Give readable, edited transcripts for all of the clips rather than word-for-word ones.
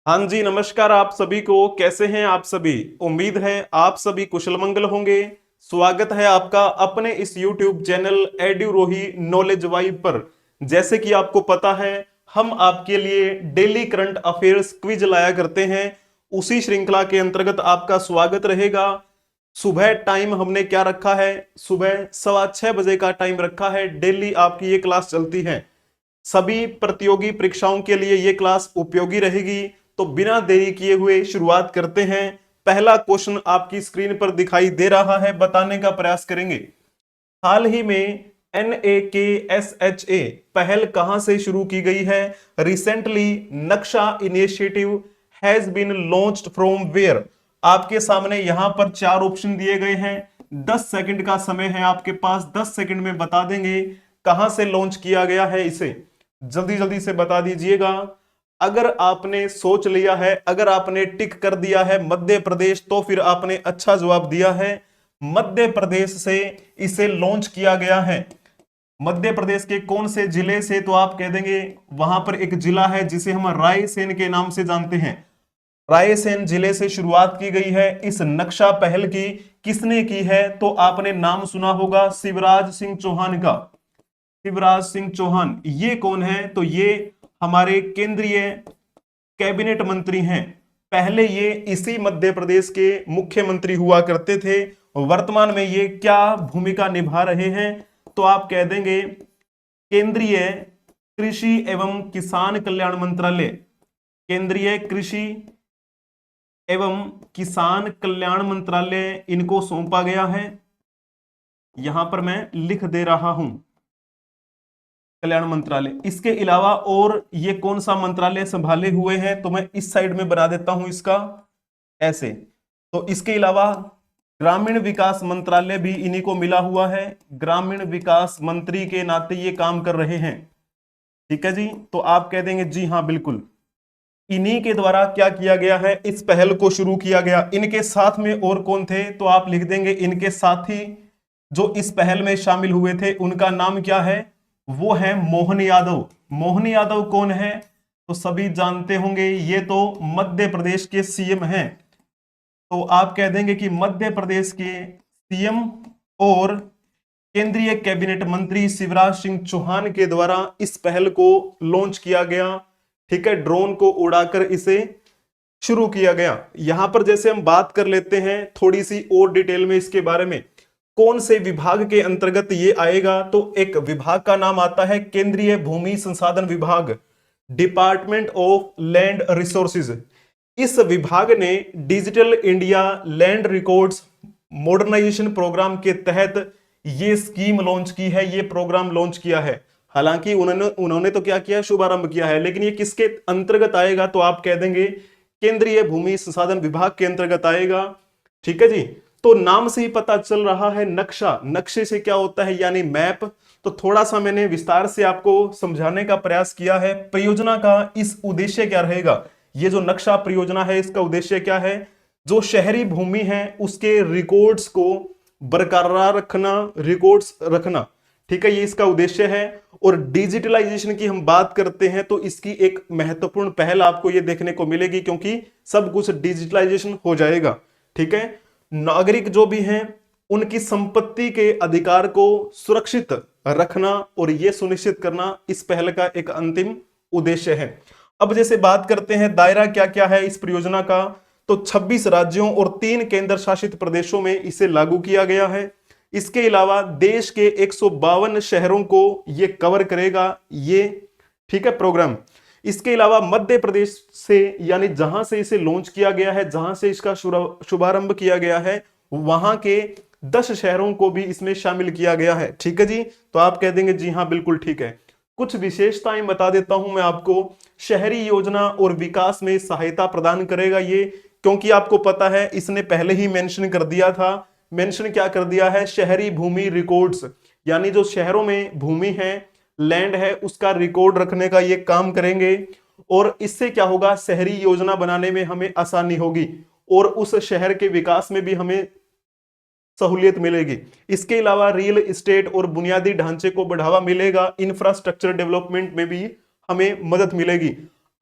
हाँ जी, नमस्कार आप सभी को। कैसे हैं आप सभी? उम्मीद है आप सभी कुशल मंगल होंगे। स्वागत है आपका अपने इस YouTube चैनल एड्यूरोही नॉलेज वाइब पर। जैसे कि आपको पता है, हम आपके लिए डेली करंट अफेयर्स क्विज लाया करते हैं। उसी श्रृंखला के अंतर्गत आपका स्वागत रहेगा। सुबह टाइम हमने क्या रखा है? सुबह 6:15 बजे का टाइम रखा है। डेली आपकी ये क्लास चलती है। सभी प्रतियोगी परीक्षाओं के लिए यह क्लास उपयोगी रहेगी। तो बिना देरी किए हुए शुरुआत करते हैं। पहला क्वेश्चन आपकी स्क्रीन पर दिखाई दे रहा है, बताने का प्रयास करेंगे। हाल ही में NAKSHA पहल कहां से शुरू की गई है? Recently Naksha initiative has been launched from where? आपके सामने यहां पर चार ऑप्शन दिए गए हैं। 10 सेकंड का समय है आपके पास। 10 सेकंड में बता देंगे कहां से लॉन्च किया गया है इसे। जल्दी जल्दी से बता दीजिएगा। अगर आपने सोच लिया है, अगर आपने टिक कर दिया है मध्य प्रदेश, तो फिर आपने अच्छा जवाब दिया है। मध्य प्रदेश से इसे लॉन्च किया गया है। मध्य प्रदेश के कौन से जिले से? तो आप कह देंगे वहां पर एक जिला है जिसे हम रायसेन के नाम से जानते हैं। रायसेन जिले से शुरुआत की गई है इस नक्शा पहल की। किसने की है? तो आपने नाम सुना होगा शिवराज सिंह चौहान का। शिवराज सिंह चौहान ये कौन है? तो ये हमारे केंद्रीय कैबिनेट मंत्री हैं। पहले ये इसी मध्य प्रदेश के मुख्यमंत्री हुआ करते थे। वर्तमान में ये क्या भूमिका निभा रहे हैं? तो आप कह देंगे केंद्रीय कृषि एवं किसान कल्याण मंत्रालय। केंद्रीय कृषि एवं किसान कल्याण मंत्रालय इनको सौंपा गया है। यहां पर मैं लिख दे रहा हूं कल्याण मंत्रालय। इसके अलावा और ये कौन सा मंत्रालय संभाले हुए हैं? तो मैं इस साइड में बना देता हूं इसका ऐसे। तो इसके अलावा ग्रामीण विकास मंत्रालय भी इन्हीं को मिला हुआ है। ग्रामीण विकास मंत्री के नाते ये काम कर रहे हैं। ठीक है जी। तो आप कह देंगे जी हाँ बिल्कुल, इन्हीं के द्वारा क्या किया गया है, इस पहल को शुरू किया गया। इनके साथ में और कौन थे? तो आप लिख देंगे इनके साथी जो इस पहल में शामिल हुए थे उनका नाम क्या है? वो है मोहन यादव। मोहन यादव कौन है? तो सभी जानते होंगे, ये तो मध्य प्रदेश के सीएम हैं। तो आप कह देंगे कि मध्य प्रदेश के सीएम और केंद्रीय कैबिनेट मंत्री शिवराज सिंह चौहान के द्वारा इस पहल को लॉन्च किया गया। ठीक है, ड्रोन को उड़ाकर इसे शुरू किया गया। यहां पर जैसे हम बात कर लेते हैं थोड़ी सी और डिटेल में इसके बारे में, कौन से विभाग के अंतर्गत ये आएगा? तो एक विभाग का नाम आता है केंद्रीय भूमि संसाधन विभाग, डिपार्टमेंट ऑफ लैंड रिसोर्सेज। इस विभाग ने digital India land records modernisation programme के तहत ये स्कीम लॉन्च की है, ये प्रोग्राम लॉन्च किया है। हालांकि उन्होंने तो क्या किया, शुभारंभ किया है, लेकिन ये किसके अंतर्गत आएगा? तो आप कह देंगे केंद्रीय भूमि संसाधन विभाग के अंतर्गत आएगा। ठीक है जी। तो नाम से ही पता चल रहा है नक्शा, नक्शे से क्या होता है यानी मैप। तो थोड़ा सा मैंने विस्तार से आपको समझाने का प्रयास किया है। परियोजना का इस उद्देश्य क्या रहेगा? ये जो नक्शा परियोजना है इसका उद्देश्य क्या है? जो शहरी भूमि है उसके रिकॉर्ड्स को बरकरार रखना, रिकॉर्ड्स रखना। ठीक है, ये इसका उद्देश्य है। और डिजिटलाइजेशन की हम बात करते हैं तो इसकी एक महत्वपूर्ण पहल आपको ये देखने को मिलेगी, क्योंकि सब कुछ डिजिटलाइजेशन हो जाएगा। ठीक है, नागरिक जो भी हैं उनकी संपत्ति के अधिकार को सुरक्षित रखना और यह सुनिश्चित करना इस पहल का एक अंतिम उद्देश्य है। अब जैसे बात करते हैं दायरा क्या क्या है इस परियोजना का, तो 26 राज्यों और 3 केंद्र शासित प्रदेशों में इसे लागू किया गया है। इसके अलावा देश के 152 शहरों को यह कवर करेगा ये, ठीक है, प्रोग्राम। इसके अलावा मध्य प्रदेश से, यानी जहां से इसे लॉन्च किया गया है, जहां से इसका शुभारंभ किया गया है, वहां के 10 शहरों को भी इसमें शामिल किया गया है। ठीक है जी। तो आप कह देंगे जी हाँ बिल्कुल ठीक है। कुछ विशेषताएं बता देता हूं मैं आपको। शहरी योजना और विकास में सहायता प्रदान करेगा ये, क्योंकि आपको पता है इसने पहले ही मेंशन कर दिया था। मेंशन क्या कर दिया है? शहरी भूमि रिकॉर्ड्स, यानी जो शहरों में भूमि है, लैंड है, उसका रिकॉर्ड रखने का ये काम करेंगे। और इससे क्या होगा? शहरी योजना बनाने में हमें आसानी होगी और उस शहर के विकास में भी हमें सहूलियत मिलेगी। इसके अलावा रियल एस्टेट और बुनियादी ढांचे को बढ़ावा मिलेगा। इंफ्रास्ट्रक्चर डेवलपमेंट में भी हमें मदद मिलेगी।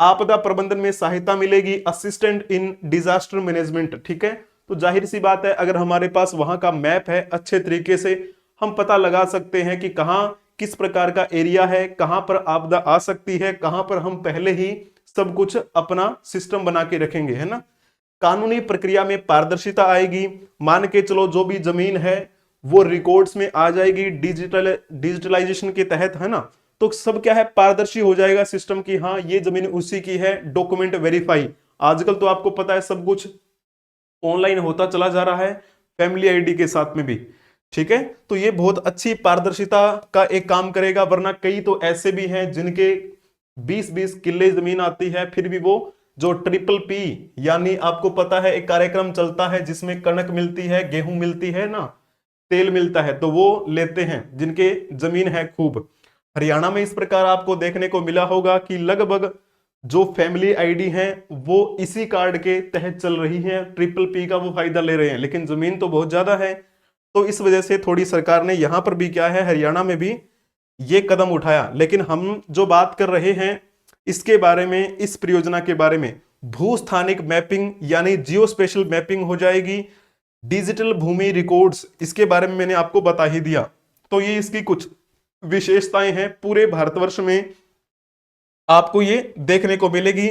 आपदा प्रबंधन में सहायता मिलेगी, असिस्टेंट इन डिजास्टर मैनेजमेंट। ठीक है, तो जाहिर सी बात है अगर हमारे पास वहां का मैप है अच्छे तरीके से हम पता लगा सकते हैं कि कहां किस प्रकार का एरिया है, कहां पर आपदा आ सकती है, कहां पर हम पहले ही सब कुछ अपना सिस्टम बना के रखेंगे, है ना। कानूनी प्रक्रिया में पारदर्शिता आएगी, मान के चलो जो भी जमीन है वो रिकॉर्ड्स में आ जाएगी डिजिटलाइजेशन के तहत, है ना। तो सब क्या है, पारदर्शी हो जाएगा सिस्टम की, हाँ ये जमीन उसी की है, डॉक्यूमेंट वेरीफाई। आजकल तो आपको पता है सब कुछ ऑनलाइन होता चला जा रहा है, फैमिली आईडी के साथ में भी। ठीक है, तो ये बहुत अच्छी पारदर्शिता का एक काम करेगा, वरना कई तो ऐसे भी हैं जिनके 20-20 किले जमीन आती है, फिर भी वो जो ट्रिपल पी यानी आपको पता है एक कार्यक्रम चलता है जिसमें कणक मिलती है, गेहूं मिलती है ना, तेल मिलता है, तो वो लेते हैं जिनके जमीन है खूब। हरियाणा में इस प्रकार आपको देखने को मिला होगा कि लगभग जो फैमिली आईडी है वो इसी कार्ड के तहत चल रही है, ट्रिपल पी का वो फायदा ले रहे हैं, लेकिन जमीन तो बहुत ज्यादा है। तो इस वजह से थोड़ी सरकार ने यहां पर भी क्या है, हरियाणा में भी ये कदम उठाया। लेकिन हम जो बात कर रहे हैं इसके बारे में, इस परियोजना के बारे में, भूस्थानिक मैपिंग यानी जियो स्पेशल मैपिंग हो जाएगी, डिजिटल भूमि रिकॉर्ड्स, इसके बारे में मैंने आपको बता ही दिया। तो ये इसकी कुछ विशेषताएं हैं, पूरे भारतवर्ष में आपको ये देखने को मिलेगी।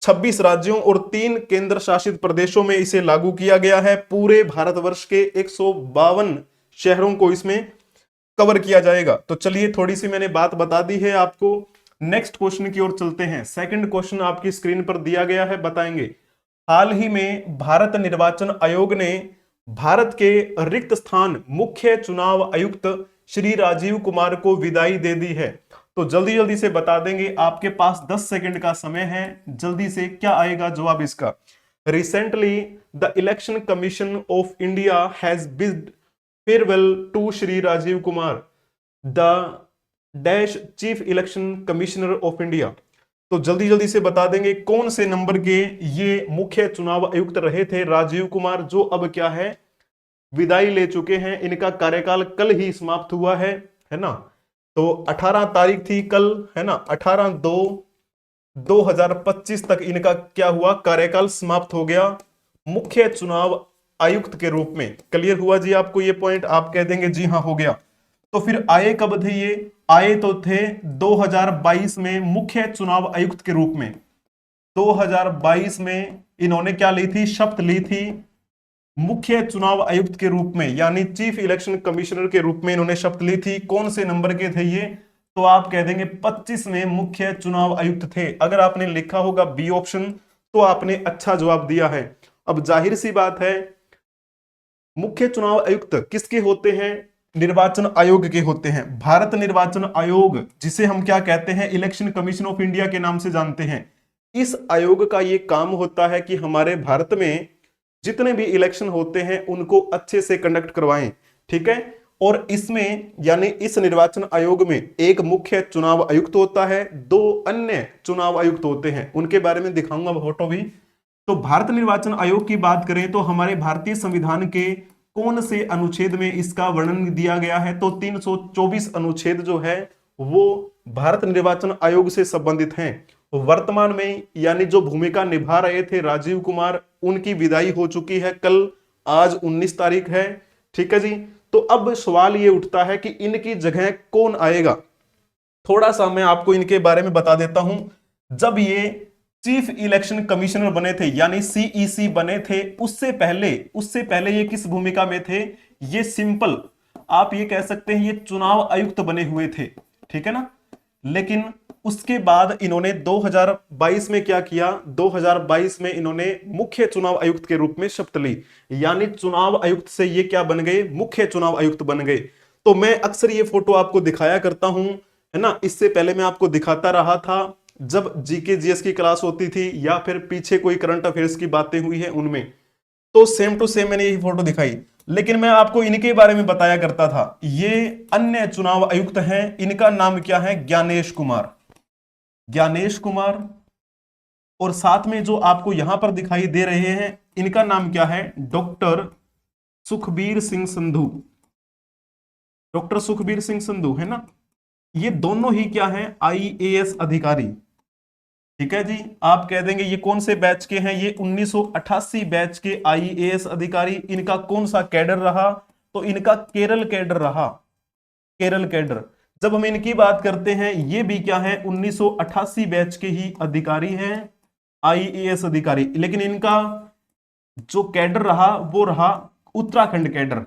26 राज्यों और 3 केंद्र शासित प्रदेशों में इसे लागू किया गया है। पूरे भारतवर्ष के 152 शहरों को इसमें कवर किया जाएगा। तो चलिए थोड़ी सी मैंने बात बता दी है आपको, नेक्स्ट क्वेश्चन की ओर चलते हैं। सेकंड क्वेश्चन आपकी स्क्रीन पर दिया गया है, बताएंगे। हाल ही में भारत निर्वाचन आयोग ने भारत के रिक्त स्थान मुख्य चुनाव आयुक्त श्री राजीव कुमार को विदाई दे दी है। तो जल्दी जल्दी से बता देंगे, आपके पास 10 सेकंड का समय है, जल्दी से क्या आएगा जवाब इसका। Recently the election commission of India has bid farewell to Shri Rajiv Kumar the dash chief election commissioner of India. तो जल्दी जल्दी से बता देंगे कौन से नंबर के ये मुख्य चुनाव आयुक्त रहे थे राजीव कुमार, जो अब क्या है, विदाई ले चुके हैं। इनका कार्यकाल कल ही समाप्त हुआ है ना। तो 18 तारीख थी कल, है ना, 18/2/2025 तक इनका क्या हुआ, कार्यकाल समाप्त हो गया मुख्य चुनाव आयुक्त के रूप में। क्लियर हुआ जी आपको ये पॉइंट, आप कह देंगे जी हाँ हो गया। तो फिर आए कब थे ये, आए तो थे 2022 में मुख्य चुनाव आयुक्त के रूप में। 2022 में इन्होंने क्या ली थी, शपथ ली थी मुख्य चुनाव आयुक्त के रूप में, यानी चीफ इलेक्शन कमिश्नर के रूप में इन्होंने शपथ ली थी। कौन से नंबर के थे ये, तो आप कह देंगे 25 में मुख्य चुनाव आयुक्त थे। अगर आपने लिखा होगा बी ऑप्शन तो आपने अच्छा जवाब दिया है। अब जाहिर सी बात है मुख्य चुनाव आयुक्त किसके होते हैं, निर्वाचन आयोग के होते हैं। भारत निर्वाचन आयोग, जिसे हम क्या कहते हैं, इलेक्शन कमीशन ऑफ इंडिया के नाम से जानते हैं। इस आयोग का ये काम होता है कि हमारे भारत में जितने भी इलेक्शन होते हैं उनको अच्छे से कंडक्ट करवाएं। ठीक है, और इसमें यानी इस निर्वाचन आयोग में एक मुख्य चुनाव आयुक्त होता है, 2 अन्य चुनाव आयुक्त होते हैं, उनके बारे में दिखाऊंगा फोटो भी। तो भारत निर्वाचन आयोग की बात करें तो हमारे भारतीय संविधान के कौन से अनुच्छेद में इसका वर्णन दिया गया है, तो 324 अनुच्छेद जो है वो भारत निर्वाचन आयोग से संबंधित हैं। वर्तमान में यानी जो भूमिका निभा रहे थे राजीव कुमार, उनकी विदाई हो चुकी है कल, आज 19 तारीख है। ठीक है जी, तो अब सवाल ये उठता है कि इनकी जगह कौन आएगा। थोड़ा सा मैं आपको इनके बारे में बता देता हूं। जब ये चीफ इलेक्शन कमिश्नर बने थे यानी सीईसी बने थे, उससे पहले ये किस भूमिका में थे, ये सिंपल आप ये कह सकते हैं ये चुनाव आयुक्त बने हुए थे। ठीक है ना, लेकिन उसके बाद इन्होंने 2022 में क्या किया, 2022 में इन्होंने मुख्य चुनाव आयुक्त के रूप में शपथ ली, यानी चुनाव आयुक्त से ये क्या बन गए, मुख्य चुनाव आयुक्त बन गए। तो मैं अक्सर ये फोटो आपको दिखाया करता हूं, है ना, इससे पहले मैं आपको दिखाता रहा था जब जीके जीएस की क्लास होती थी या फिर पीछे कोई करंट अफेयर्स की बातें हुई है उनमें, तो सेम टू सेम मैंने यही फोटो दिखाई। लेकिन मैं आपको इनके बारे में बताया करता था, ये अन्य चुनाव आयुक्त हैं, इनका नाम क्या है, ज्ञानेश कुमार। ज्ञानेश कुमार, और साथ में जो आपको यहां पर दिखाई दे रहे हैं इनका नाम क्या है, डॉक्टर सुखबीर सिंह संधू। डॉक्टर सुखबीर सिंह संधू, है ना, ये दोनों ही क्या है, आईएएस अधिकारी। ठीक है जी। आप कह देंगे ये कौन से बैच के हैं, ये 1988 बैच के आईएएस अधिकारी। इनका कौन सा कैडर रहा, तो इनका केरल कैडर रहा, केरल कैडर। जब हम इनकी बात करते हैं, ये भी क्या है, 1988 बैच के ही अधिकारी हैं, आईएएस अधिकारी। लेकिन इनका जो कैडर रहा वो रहा उत्तराखंड कैडर।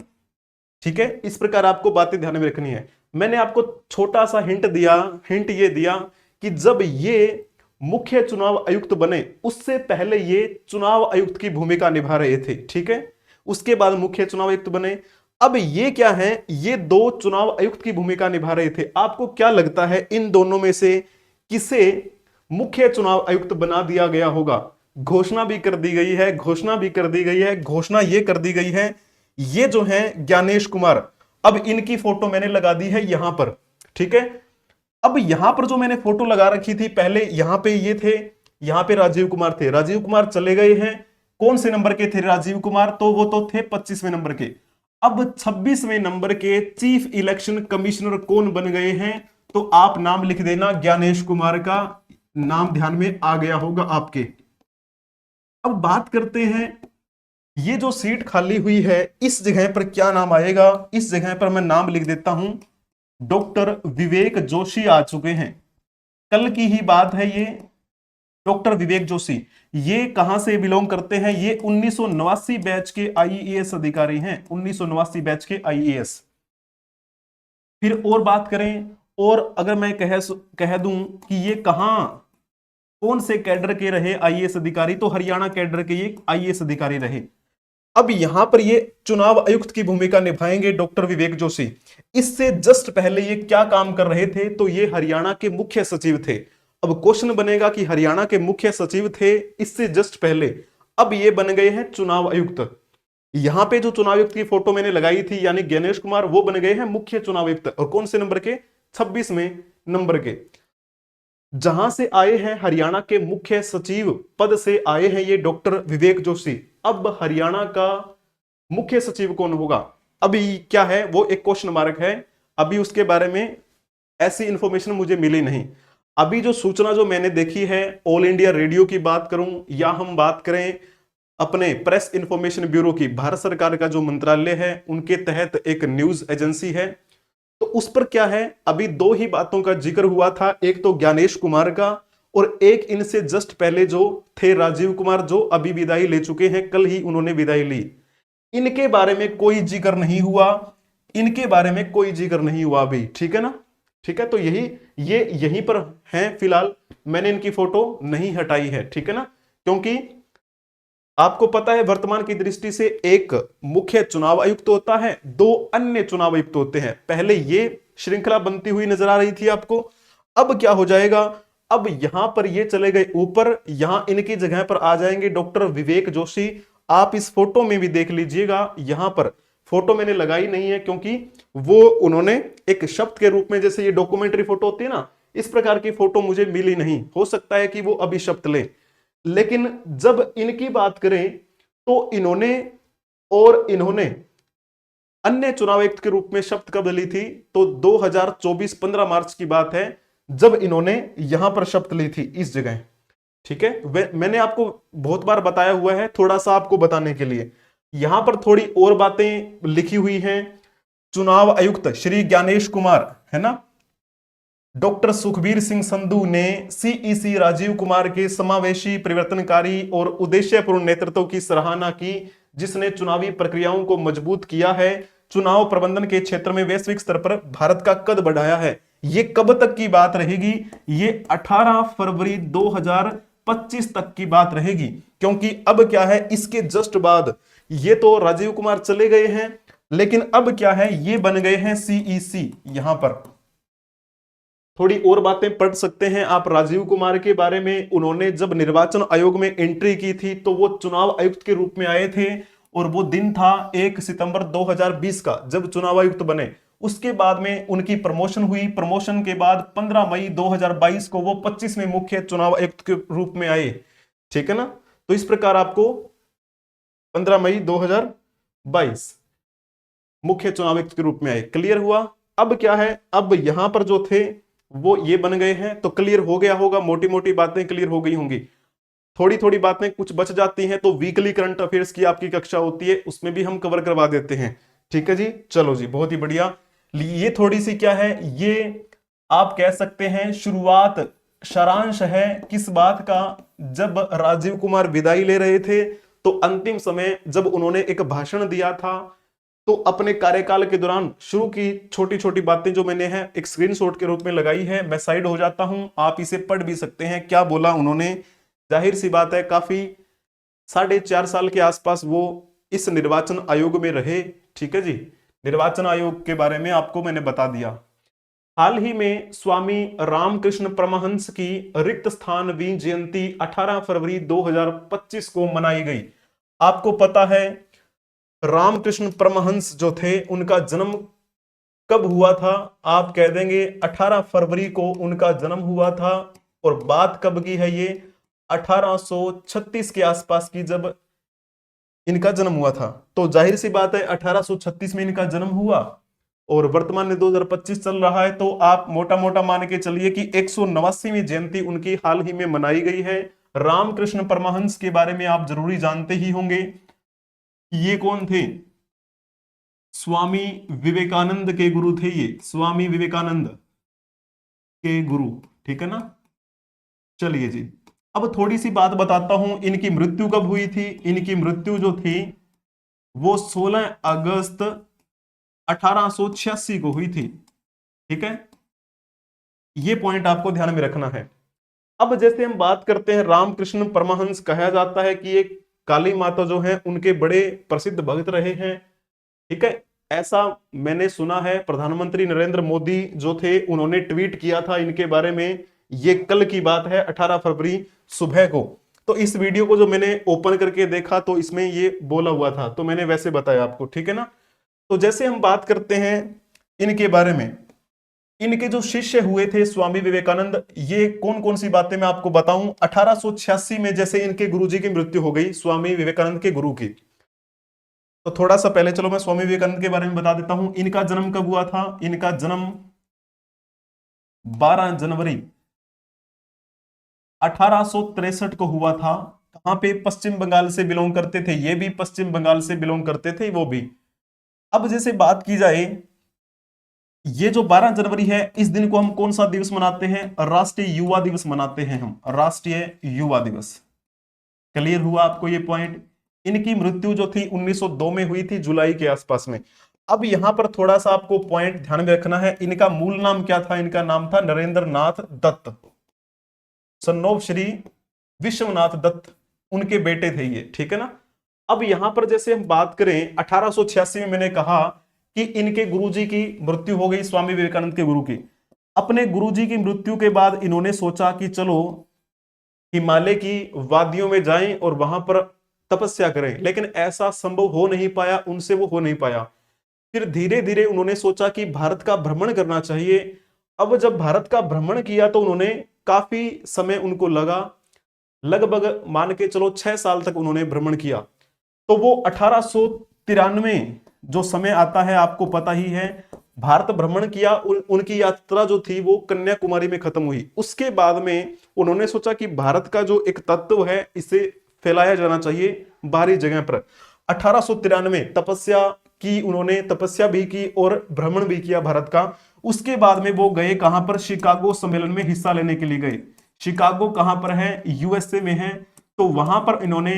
ठीक है, इस प्रकार आपको बातें ध्यान में रखनी है। मैंने आपको छोटा सा हिंट दिया, हिंट ये दिया कि जब ये मुख्य चुनाव आयुक्त बने उससे पहले ये चुनाव आयुक्त की भूमिका निभा रहे थे। ठीक है, उसके बाद मुख्य चुनाव आयुक्त बने। अब ये क्या है, ये दो चुनाव आयुक्त की भूमिका निभा रहे थे। आपको क्या लगता है इन दोनों में से किसे मुख्य चुनाव आयुक्त बना दिया गया होगा? घोषणा भी कर दी गई है, घोषणा भी कर दी गई है, घोषणा ये कर दी गई है, ये जो है ज्ञानेश कुमार। अब इनकी फोटो मैंने लगा दी है यहां पर। ठीक है, अब यहां पर जो मैंने फोटो लगा रखी थी, पहले यहां पे ये थे, यहां पे राजीव कुमार थे। राजीव कुमार चले गए हैं। कौन से नंबर के थे राजीव कुमार? तो वो तो थे 25वें नंबर के। अब 26वें नंबर के चीफ इलेक्शन कमिश्नर कौन बन गए हैं? तो आप नाम लिख देना, ज्ञानेश कुमार का नाम ध्यान में आ गया होगा आपके। अब बात करते हैं, ये जो सीट खाली हुई है इस जगह पर क्या नाम आएगा? इस जगह पर मैं नाम लिख देता हूं, डॉक्टर विवेक जोशी आ चुके हैं। कल की ही बात है ये। डॉक्टर विवेक जोशी ये कहां से बिलोंग करते हैं? ये 1989 बैच के आईएएस अधिकारी हैं, 1989 बैच के आईएएस। फिर और बात करें, और अगर मैं कह दूं कि ये कहां, कौन से कैडर के रहे आईएएस अधिकारी, तो हरियाणा कैडर के ये आईएएस अधिकारी रहे। अब यहां पर ये चुनाव आयुक्त की भूमिका निभाएंगे डॉक्टर विवेक जोशी। इससे जस्ट पहले ये क्या काम कर रहे थे? तो ये हरियाणा के मुख्य सचिव थे। अब क्वेश्चन बनेगा कि हरियाणा के मुख्य सचिव थे इससे जस्ट पहले, अब ये बन गए हैं चुनाव आयुक्त। यहां पे जो चुनाव आयुक्त की फोटो मैंने लगाई थी यानी ज्ञानेश कुमार, वो बन गए हैं मुख्य चुनाव आयुक्त। और कौन से नंबर के? 26वें नंबर के। जहां से आए हैं, हरियाणा के मुख्य सचिव पद से आए हैं ये डॉक्टर विवेक जोशी। अब हरियाणा का मुख्य सचिव कौन होगा? अभी क्या है, वो एक क्वेश्चन मार्क है। अभी उसके बारे में ऐसी इंफॉर्मेशन मुझे मिली नहीं। अभी जो सूचना जो मैंने देखी है, ऑल इंडिया रेडियो की बात करूं या हम बात करें अपने प्रेस इंफॉर्मेशन ब्यूरो की, भारत सरकार का जो मंत्रालय है उनके तहत एक न्यूज एजेंसी है, तो उस पर क्या है, अभी दो ही बातों का जिक्र हुआ था। एक तो ज्ञानेश कुमार का, और एक इनसे जस्ट पहले जो थे राजीव कुमार, जो अभी विदाई ले चुके हैं, कल ही उन्होंने विदाई ली। इनके बारे में कोई जिक्र नहीं हुआ, इनके बारे में कोई जिक्र नहीं हुआ अभी। ठीक है ना? ठीक है, तो ये यहीं पर हैं फिलहाल। मैंने इनकी फोटो नहीं हटाई है। ठीक है ना? क्योंकि आपको पता है वर्तमान की दृष्टि से एक मुख्य चुनाव आयुक्त होता है, दो अन्य चुनाव आयुक्त होते हैं। पहले ये श्रृंखला बनती हुई नजर आ रही थी आपको। अब क्या हो जाएगा, अब यहां पर ये चले गए ऊपर, यहां इनकी जगह पर आ जाएंगे डॉक्टर विवेक जोशी। आप इस फोटो में भी देख लीजिएगा, यहां पर फोटो मैंने लगाई नहीं है क्योंकि वो उन्होंने एक शब्द के रूप में, जैसे ये डॉक्यूमेंट्री फोटो होती है ना, इस प्रकार की फोटो मुझे मिली नहीं। हो सकता है कि वो अभी शब्द लें। लेकिन जब इनकी बात करें तो इन्होंने अन्य चुनाव आयुक्त के रूप में शपथ कब ली थी? तो 2024 15 मार्च की बात है जब इन्होंने यहां पर शपथ ली थी इस जगह। ठीक है, मैंने आपको बहुत बार बताया हुआ है, थोड़ा सा आपको बताने के लिए। यहां पर थोड़ी और बातें लिखी हुई हैं। चुनाव आयुक्त श्री ज्ञानेश कुमार, है ना, डॉक्टर सुखबीर सिंह संधू ने सीईसी राजीव कुमार के समावेशी, परिवर्तनकारी और उद्देश्यपूर्ण नेतृत्व की सराहना की, जिसने चुनावी प्रक्रियाओं को मजबूत किया है, चुनाव प्रबंधन के क्षेत्र में वैश्विक स्तर पर भारत का कद बढ़ाया है। ये कब तक की बात रहेगी? ये 18 फरवरी 2025 तक की बात रहेगी। क्योंकि अब क्या है, इसके जस्ट बाद ये तो राजीव कुमार चले गए हैं, लेकिन अब क्या है, ये बन गए हैं सीईसी। यहां पर थोड़ी और बातें पढ़ सकते हैं आप राजीव कुमार के बारे में। उन्होंने जब निर्वाचन आयोग में एंट्री की थी तो वो चुनाव आयुक्त के रूप में आए थे, और वो दिन था 1 सितंबर 2020 का, जब चुनाव आयुक्त बने। उसके बाद में उनकी प्रमोशन हुई। प्रमोशन के बाद 15 मई 2022 को वो 25वें मुख्य चुनाव आयुक्त के रूप में आए। ठीक है ना? तो इस प्रकार आपको 15 मई 2022 मुख्य चुनाव आयुक्त के रूप में आए। क्लियर हुआ? अब क्या है, अब यहां पर जो थे वो ये बन गए हैं। तो क्लियर हो गया होगा, मोटी मोटी बातें क्लियर हो गई होंगी। थोड़ी थोड़ी बातें कुछ बच जाती हैं तो वीकली करंट अफेयर्स की आपकी कक्षा होती है, उसमें भी हम कवर करवा देते हैं। ठीक है जी, चलो जी, बहुत ही बढ़िया। ये थोड़ी सी क्या है, ये आप कह सकते हैं शुरुआत, सारांश है किस बात का। जब राजीव कुमार विदाई ले रहे थे तो अंतिम समय जब उन्होंने एक भाषण दिया था, तो अपने कार्यकाल के दौरान शुरू की छोटी छोटी बातें जो मैंने है एक स्क्रीनशॉट के रूप में लगाई है, मैं साइड हो जाता हूं, आप इसे पढ़ भी सकते हैं क्या बोला उन्होंने। जाहिर सी बात है, काफी 4.5 साल के आसपास वो इस निर्वाचन आयोग में रहे। ठीक है जी, निर्वाचन आयोग के बारे में आपको मैंने बता दिया। हाल ही में स्वामी रामकृष्ण परमहंस की रिक्त स्थानवीं जयंती 18 फरवरी 2025 को मनाई गई। आपको पता है रामकृष्ण परमहंस जो थे उनका जन्म कब हुआ था? आप कह देंगे 18 फरवरी को उनका जन्म हुआ था। और बात कब की है? ये 1836 के आसपास की जब इनका जन्म हुआ था। तो जाहिर सी बात है 1836 में इनका जन्म हुआ और वर्तमान में 2025 चल रहा है, तो आप मोटा मोटा मान के चलिए कि 189वीं जयंती उनकी हाल ही में मनाई गई है। रामकृष्ण परमहंस के बारे में आप जरूरी जानते ही होंगे, ये कौन थे? स्वामी विवेकानंद के गुरु थे ये, स्वामी विवेकानंद के गुरु। ठीक है ना? चलिए जी, अब थोड़ी सी बात बताता हूं, इनकी मृत्यु कब हुई थी। इनकी मृत्यु जो थी वो 16 अगस्त 1886 को हुई थी। ठीक है, ये पॉइंट आपको ध्यान में रखना है। अब जैसे हम बात करते हैं, रामकृष्ण परमहंस कहा जाता है कि एक काली माता जो है उनके बड़े प्रसिद्ध भक्त रहे हैं। ठीक है, ऐसा मैंने सुना है। प्रधानमंत्री नरेंद्र मोदी जो थे उन्होंने ट्वीट किया था इनके बारे में। ये कल की बात है, 18 फरवरी सुबह को। तो इस वीडियो को जो मैंने ओपन करके देखा तो इसमें ये बोला हुआ था, तो मैंने वैसे बताया आपको। ठीक है ना? तो जैसे हम बात करते हैं इनके बारे में, इनके जो शिष्य हुए थे स्वामी विवेकानंद, ये कौन कौन सी बातें मैं आपको बताऊं। 1886 में जैसे इनके गुरुजी की मृत्यु हो गई, स्वामी विवेकानंद के गुरु की, तो थोड़ा सा पहले चलो मैं स्वामी विवेकानंद के बारे में बता देता हूं। इनका जन्म कब हुआ था? इनका जन्म 12 जनवरी 1863 को हुआ था। कहां पे? पश्चिम बंगाल से बिलोंग करते थे, ये भी पश्चिम बंगाल से बिलोंग करते थे वो भी। अब जैसे बात की जाए, ये जो 12 जनवरी है, इस दिन को हम कौन सा दिवस मनाते हैं? राष्ट्रीय युवा दिवस मनाते हैं हम, राष्ट्रीय युवा दिवस। क्लियर हुआ आपको ये पॉइंट? इनकी मृत्यु जो थी 1902 में हुई थी, जुलाई के आसपास में। अब यहां पर थोड़ा सा आपको पॉइंट ध्यान में रखना है, इनका मूल नाम क्या था? इनका नाम था नरेंद्र नाथ दत्त, सन ऑफ श्री विश्वनाथ दत्त, उनके बेटे थे ये। ठीक है ना? अब यहां पर जैसे हम बात करें, 1886 में मैंने कहा कि इनके गुरुजी की मृत्यु हो गई, स्वामी विवेकानंद के गुरु की। अपने गुरुजी की मृत्यु के बाद इन्होंने सोचा कि चलो हिमालय की वादियों में जाएं और वहां पर तपस्या करें, लेकिन ऐसा संभव हो नहीं पाया, उनसे वो हो नहीं पाया। फिर धीरे धीरे उन्होंने सोचा कि भारत का भ्रमण करना चाहिए। अब जब भारत का भ्रमण किया तो उन्होंने काफी समय उनको लगा, लगभग मान के चलो 6 साल तक उन्होंने भ्रमण किया। तो वो 1893 जो समय आता है आपको पता ही है, भारत भ्रमण किया। उनकी यात्रा जो थी वो कन्याकुमारी में खत्म हुई। उसके बाद में उन्होंने सोचा कि भारत का जो एक तत्व है इसे फैलाया जाना चाहिए बाहरी जगह पर। 1893 तपस्या की, उन्होंने तपस्या भी की और भ्रमण भी किया भारत का। उसके बाद में वो गए कहां पर? शिकागो सम्मेलन में हिस्सा लेने के लिए गए। शिकागो कहां पर है? यूएसए में है। तो वहां पर इन्होंने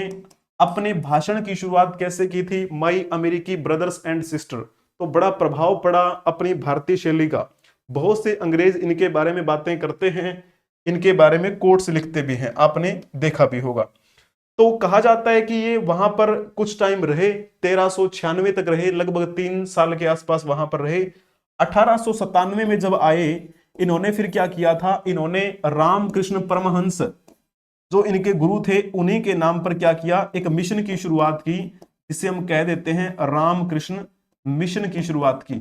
अपने भाषण की शुरुआत कैसे की थी? माई अमेरिकी ब्रदर्स एंड सिस्टर। तो बड़ा प्रभाव पड़ा अपनी भारतीय शैली का। बहुत से अंग्रेज इनके बारे में बातें करते हैं, इनके बारे में कोट्स लिखते भी हैं, आपने देखा भी होगा। तो कहा जाता है कि ये वहां पर कुछ टाइम रहे, 1396 तक रहे, लगभग 3 साल के आसपास वहां पर रहे। 1897 में जब आए, इन्होंने फिर क्या किया था? इन्होंने रामकृष्ण परमहंस जो इनके गुरु थे उन्हीं के नाम पर क्या किया? एक मिशन की शुरुआत की, जिसे हम कह देते हैं रामकृष्ण मिशन की शुरुआत की।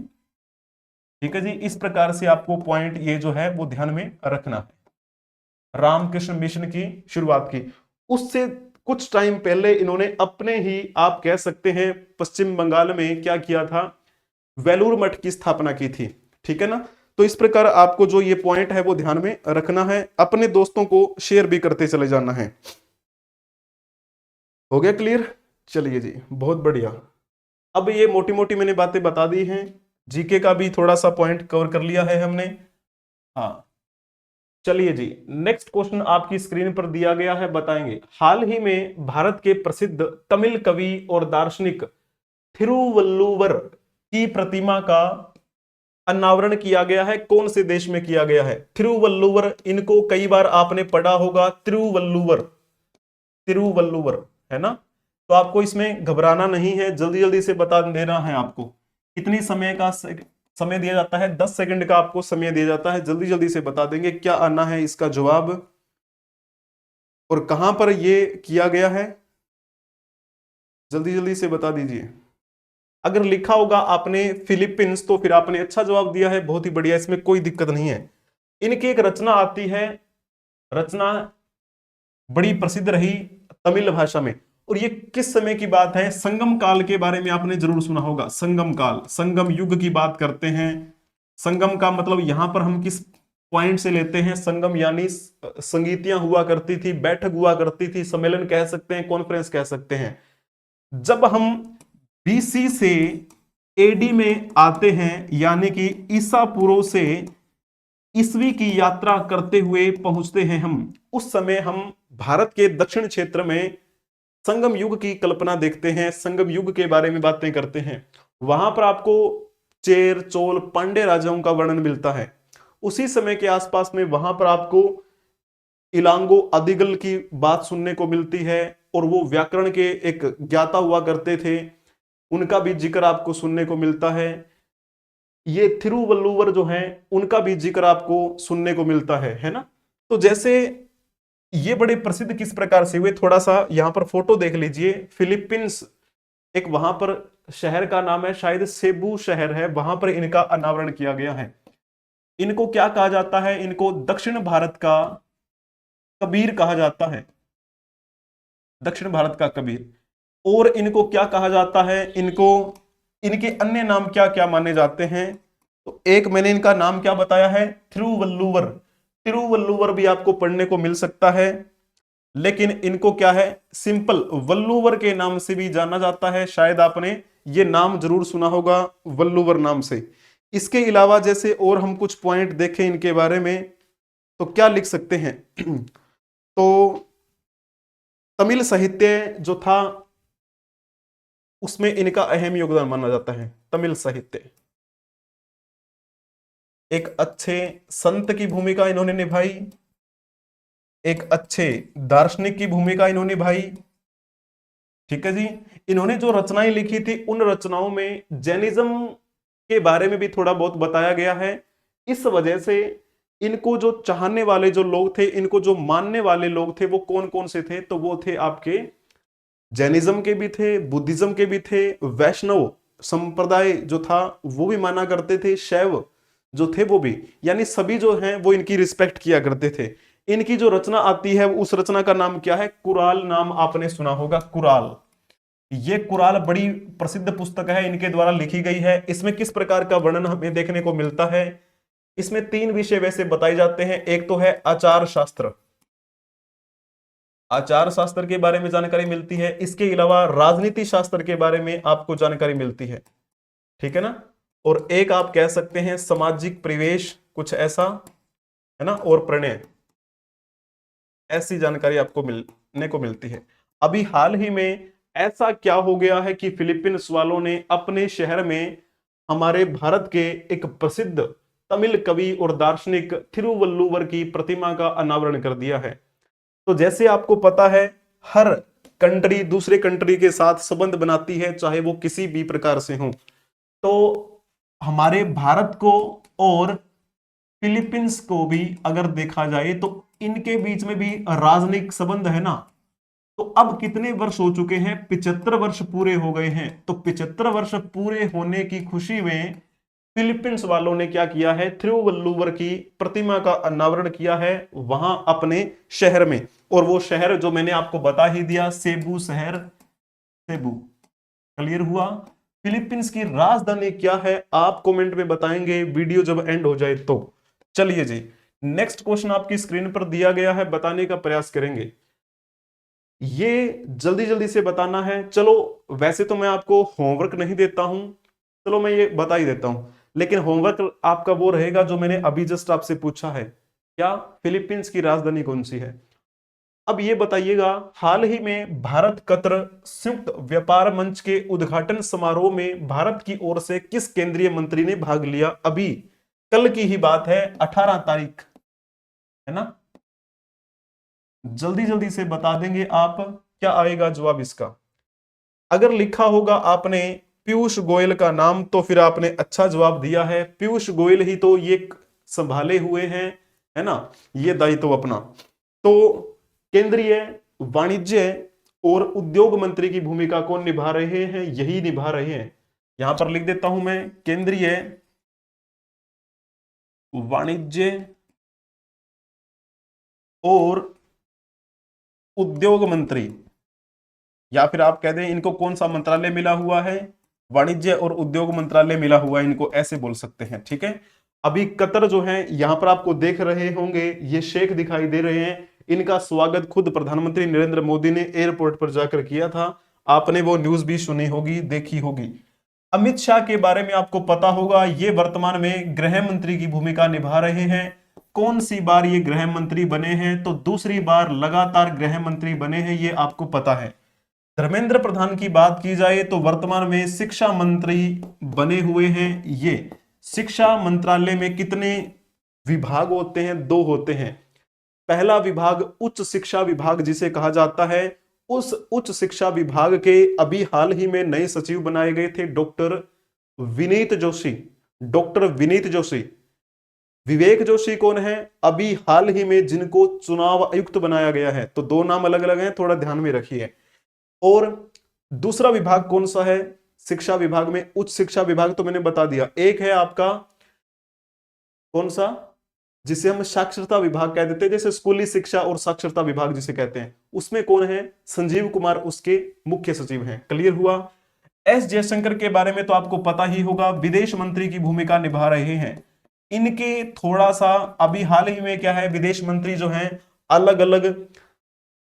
ठीक है जी, इस प्रकार से आपको पॉइंट ये जो है वो ध्यान में रखना है। रामकृष्ण मिशन की शुरुआत की। उससे कुछ टाइम पहले इन्होंने अपने ही, आप कह सकते हैं, पश्चिम बंगाल में क्या किया था? वेलूर मठ की स्थापना की थी। ठीक है ना? तो इस प्रकार आपको जो ये पॉइंट है वो ध्यान में रखना है, अपने दोस्तों को शेयर भी करते चले जाना है। हो गया क्लियर? चलिए जी, बहुत बढ़िया। अब ये मोटी मोटी मैंने बातें बता दी हैं, जीके का भी थोड़ा सा पॉइंट कवर कर लिया है हमने। हाँ, चलिए जी, नेक्स्ट क्वेश्चन आपकी स्क्रीन पर दिया गया है, बताएंगे हाल ही में भारत के प्रसिद्ध तमिल कवि और दार्शनिक थिरुवल्लुवर की प्रतिमा का अनावरण किया गया है, कौन से देश में किया गया है? थिरुवल्लुवर, इनको कई बार आपने पढ़ा होगा, तिरुवल्लुवर, तिरुवल्लुवर, है ना? तो आपको इसमें घबराना नहीं है, जल्दी जल्दी से बता देना है आपको। कितनी समय दिया जाता है? 10 सेकंड का आपको समय दिया जाता है, जल्दी जल्दी से बता देंगे क्या आना है इसका जवाब और कहां पर ये किया गया है, जल्दी जल्दी से बता दीजिए। अगर लिखा होगा आपने फिलीपींस तो फिर आपने अच्छा जवाब दिया है, बहुत ही बढ़िया, इसमें कोई दिक्कत नहीं है। इनकी एक रचना आती है, रचना बड़ी प्रसिद्ध रही तमिल भाषा में, और ये किस समय की बात है? संगम काल के बारे में आपने जरूर सुना होगा। संगम काल, संगम युग की बात करते हैं। संगम का मतलब यहां पर हम किस पॉइंट से लेते हैं? संगम यानी संगीतियां हुआ करती थी, बैठक हुआ करती थी, सम्मेलन कह सकते हैं, कॉन्फ्रेंस कह सकते हैं। जब हम बीसी से एडी में आते हैं, यानी कि ईसा पूर्व से ईसवी की यात्रा करते हुए पहुंचते हैं हम, उस समय हम भारत के दक्षिण क्षेत्र में संगम युग की कल्पना देखते हैं, संगम युग के बारे में बातें करते हैं। वहां पर आपको चेर, चोल, पांड्य राजाओं का वर्णन मिलता है। उसी समय के आसपास में वहां पर आपको इलांगो अदिगल की बात सुनने को मिलती है, और वो व्याकरण के एक ज्ञाता हुआ करते थे, उनका भी जिक्र आपको सुनने को मिलता है। ये थिरुवल्लुवर जो है, उनका भी जिक्र आपको सुनने को मिलता है ना? तो जैसे ये बड़े प्रसिद्ध किस प्रकार से हुए, थोड़ा सा यहां पर फोटो देख लीजिए। फिलीपींस, एक वहां पर शहर का नाम है, शायद सेबू शहर है, वहां पर इनका अनावरण किया गया है। इनको क्या कहा जाता है? इनको दक्षिण भारत का कबीर कहा जाता है, दक्षिण भारत का कबीर। और इनको क्या कहा जाता है? इनको, इनके अन्य नाम क्या क्या माने जाते हैं? तो एक मैंने इनका नाम क्या बताया है, थिरुवल्लुवर। तिरुवल्लुवर भी आपको पढ़ने को मिल सकता है, लेकिन इनको क्या है, सिंपल वल्लुवर के नाम से भी जाना जाता है। शायद आपने ये नाम जरूर सुना होगा, वल्लुवर नाम से। इसके अलावा जैसे और हम कुछ पॉइंट देखें इनके बारे में, तो क्या लिख सकते हैं? तो तमिल साहित्य जो था, उसमें इनका अहम योगदान माना जाता है। तमिल साहित्य, एक अच्छे संत की भूमिका इन्होंने निभाई, एक अच्छे दार्शनिक की भूमिका इन्होंने निभाई। ठीक है जी। इन्होंने जो रचनाएं लिखी थी, उन रचनाओं में जैनिज्म के बारे में भी थोड़ा बहुत बताया गया है। इस वजह से इनको जो चाहने वाले जो लोग थे, इनको जो मानने वाले लोग थे, वो कौन कौन से थे? तो वो थे आपके जैनिज्म के भी थे, बुद्धिज्म के भी थे, वैष्णव संप्रदाय जो था वो भी माना करते थे, शैव जो थे वो भी, यानी सभी जो हैं वो इनकी रिस्पेक्ट किया करते थे। इनकी जो रचना आती है, उस रचना का नाम क्या है? कुराल नाम आपने सुना होगा, कुराल। ये कुराल बड़ी प्रसिद्ध पुस्तक है, इनके द्वारा लिखी गई है। इसमें किस प्रकार का वर्णन हमें देखने को मिलता है? इसमें 3 विषय वैसे बताए जाते हैं। एक तो है आचार शास्त्र, आचार शास्त्र के बारे में जानकारी मिलती है। इसके अलावा राजनीति शास्त्र के बारे में आपको जानकारी मिलती है, ठीक है ना? और एक आप कह सकते हैं सामाजिक परिवेश, कुछ ऐसा, है ना? और प्रणय, ऐसी जानकारी आपको मिलने को मिलती है। अभी हाल ही में ऐसा क्या हो गया है कि फिलीपींस वालों ने अपने शहर में हमारे भारत के एक प्रसिद्ध तमिल कवि और दार्शनिक थिरुवल्लुवर की प्रतिमा का अनावरण कर दिया है। तो जैसे आपको पता है, हर कंट्री दूसरे कंट्री के साथ संबंध बनाती है, चाहे वो किसी भी प्रकार से हो। तो हमारे भारत को और फिलीपींस को भी अगर देखा जाए, तो इनके बीच में भी राजनयिक संबंध है ना। तो अब कितने वर्ष हो चुके हैं? 75 वर्ष पूरे हो गए हैं। तो 75 वर्ष पूरे होने की खुशी में फिलीपींस वालों ने क्या किया है? थिरुवल्लुवर की प्रतिमा का अनावरण किया है वहां अपने शहर में। और वो शहर जो मैंने आपको बता ही दिया, सेबू शहर, सेबू। क्लियर हुआ? फिलीपींस की राजधानी क्या है, आप कमेंट में बताएंगे वीडियो जब एंड हो जाए तो। चलिए जी, नेक्स्ट क्वेश्चन आपकी स्क्रीन पर दिया गया है, बताने का प्रयास करेंगे। ये जल्दी जल्दी से बताना है। चलो वैसे तो मैं आपको होमवर्क नहीं देता हूं, चलो मैं ये बता ही देता हूं, लेकिन होमवर्क आपका वो रहेगा जो मैंने अभी जस्ट आपसे पूछा है, क्या फिलीपींस की राजधानी कौन सी है। अब ये बताइएगा, हाल ही में भारत कतर संयुक्त व्यापार मंच के उद्घाटन समारोह में भारत की ओर से किस केंद्रीय मंत्री ने भाग लिया। अभी कल की ही बात है, 18 तारीख, है ना। जल्दी जल्दी से बता देंगे आप, क्या आएगा जवाब इसका। अगर लिखा होगा आपने पीयूष गोयल का नाम तो फिर आपने अच्छा जवाब दिया है, पीयूष गोयल ही तो ये संभाले हुए हैं, है ना, ये दायित्व अपना। तो केंद्रीय वाणिज्य और उद्योग मंत्री की भूमिका कौन निभा रहे हैं, यही निभा रहे हैं। यहां पर लिख देता हूं मैं, केंद्रीय वाणिज्य और उद्योग मंत्री, या फिर आप कह दें इनको कौन सा मंत्रालय मिला हुआ है, वाणिज्य और उद्योग मंत्रालय मिला हुआ है, इनको ऐसे बोल सकते हैं, ठीक है। अभी कतर जो है यहां पर आपको देख रहे होंगे, ये शेख दिखाई दे रहे हैं, इनका स्वागत खुद प्रधानमंत्री नरेंद्र मोदी ने एयरपोर्ट पर जाकर किया था। आपने वो न्यूज भी सुनी होगी, देखी होगी। अमित शाह के बारे में आपको पता होगा, ये वर्तमान में गृह मंत्री की भूमिका निभा रहे हैं। कौन सी बार ये गृह मंत्री बने हैं, तो दूसरी बार लगातार गृह मंत्री बने हैं, ये आपको पता है। धर्मेंद्र प्रधान की बात की जाए तो वर्तमान में शिक्षा मंत्री बने हुए हैं। ये शिक्षा मंत्रालय में कितने विभाग होते हैं, 2 होते हैं। पहला विभाग उच्च शिक्षा विभाग जिसे कहा जाता है, उस उच्च शिक्षा विभाग के अभी हाल ही में नए सचिव बनाए गए थे डॉक्टर विनीत जोशी। डॉक्टर विनीत जोशी। विवेक जोशी कौन है, अभी हाल ही में जिनको चुनाव आयुक्त बनाया गया है, तो 2 नाम अलग अलग हैं, थोड़ा ध्यान में रखिए। और दूसरा विभाग कौन सा है शिक्षा विभाग में, उच्च शिक्षा विभाग तो मैंने बता दिया। एक है आपका कौन सा, जिसे हम साक्षरता विभाग कह देते हैं, जैसे स्कूली शिक्षा और साक्षरता विभाग जिसे कहते हैं, उसमें कौन है, संजीव कुमार उसके मुख्य सचिव हैं। क्लियर हुआ। एस जयशंकर के बारे में तो आपको पता ही होगा, विदेश मंत्री की भूमिका निभा रहे हैं। इनके थोड़ा सा अभी हाल ही में क्या है, विदेश मंत्री जो हैं अलग अलग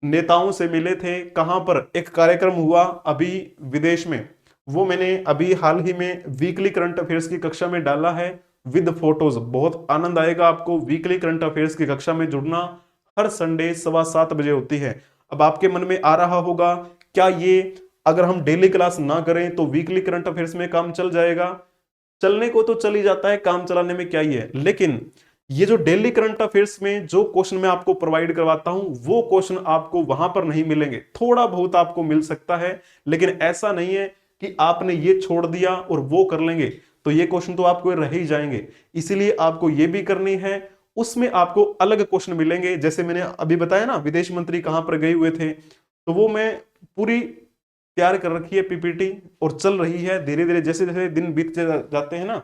नेताओं से मिले थे। कहां पर, एक कार्यक्रम हुआ अभी विदेश में, वो मैंने अभी हाल ही में वीकली करंट अफेयर्स की कक्षा में डाला है विद फोटोज। बहुत आनंद आएगा आपको, वीकली करंट अफेयर्स की कक्षा में जुड़ना। हर संडे 7:15 बजे होती है। अब आपके मन में आ रहा होगा, क्या ये अगर हम डेली क्लास ना करें तो वीकली करंट अफेयर्स में काम चल जाएगा। चलने को तो चल ही जाता है, काम चलाने में क्या ही है, लेकिन ये जो डेली करंट अफेयर्स में जो क्वेश्चन मैं आपको प्रोवाइड करवाता हूं, वो क्वेश्चन आपको वहां पर नहीं मिलेंगे। थोड़ा बहुत आपको मिल सकता है, लेकिन ऐसा नहीं है कि आपने ये छोड़ दिया और वो कर लेंगे तो ये क्वेश्चन तो आपको रह ही जाएंगे। इसीलिए आपको ये भी करनी है, उसमें आपको अलग क्वेश्चन मिलेंगे। जैसे मैंने अभी बताया ना, विदेश मंत्री कहां पर गए हुए थे, तो वो मैं पूरी तैयार कर रखी है पीपीटी, और चल रही है धीरे धीरे, जैसे जैसे दिन बीतते जाते हैं ना,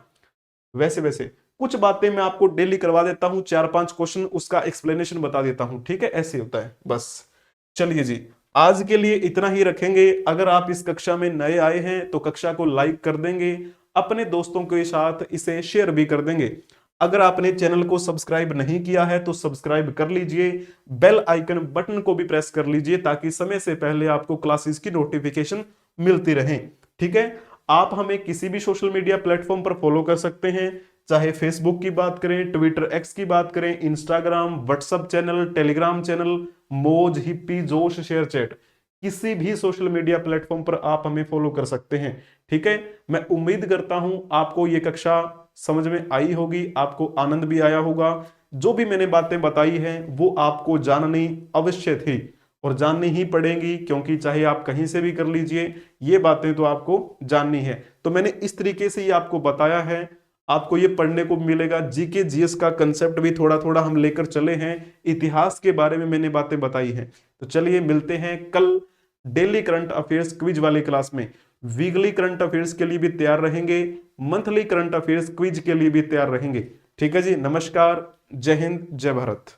वैसे वैसे कुछ बातें मैं आपको डेली करवा देता हूं, 4-5 क्वेश्चन उसका एक्सप्लेनेशन बता देता हूं, ठीक है, ऐसे होता है बस। चलिए जी, आज के लिए इतना ही रखेंगे। अगर आप इस कक्षा में नए आए हैं तो कक्षा को लाइक कर देंगे, अपने दोस्तों के साथ इसे शेयर भी कर देंगे। अगर आपने चैनल को सब्सक्राइब नहीं किया है तो सब्सक्राइब कर लीजिए, बेल आइकन बटन को भी प्रेस कर लीजिए, ताकि समय से पहले आपको क्लासेस की नोटिफिकेशन मिलती रहे, ठीक है। आप हमें किसी भी सोशल मीडिया प्लेटफॉर्म पर फॉलो कर सकते हैं, चाहे फेसबुक की बात करें, ट्विटर एक्स की बात करें, Instagram, WhatsApp channel, Telegram channel, मौज, हिप्पी, जोश, शेयर चैट, किसी भी सोशल मीडिया प्लेटफॉर्म पर आप हमें फॉलो कर सकते हैं, ठीक है। मैं उम्मीद करता हूं आपको ये कक्षा समझ में आई होगी, आपको आनंद भी आया होगा। जो भी मैंने बातें बताई हैं वो आपको जाननी अवश्य थी और जाननी ही पड़ेगी, क्योंकि चाहे आप कहीं से भी कर लीजिए, ये बातें तो आपको जाननी है। तो मैंने इस तरीके से ही आपको बताया है, आपको ये पढ़ने को मिलेगा। जीके जीएस का कंसेप्ट भी थोड़ा थोड़ा हम लेकर चले हैं, इतिहास के बारे में मैंने बातें बताई हैं। तो चलिए मिलते हैं कल डेली करंट अफेयर्स क्विज वाली क्लास में। वीकली करंट अफेयर्स के लिए भी तैयार रहेंगे, मंथली करंट अफेयर्स क्विज के लिए भी तैयार रहेंगे, ठीक है जी। नमस्कार, जय हिंद, जय भारत।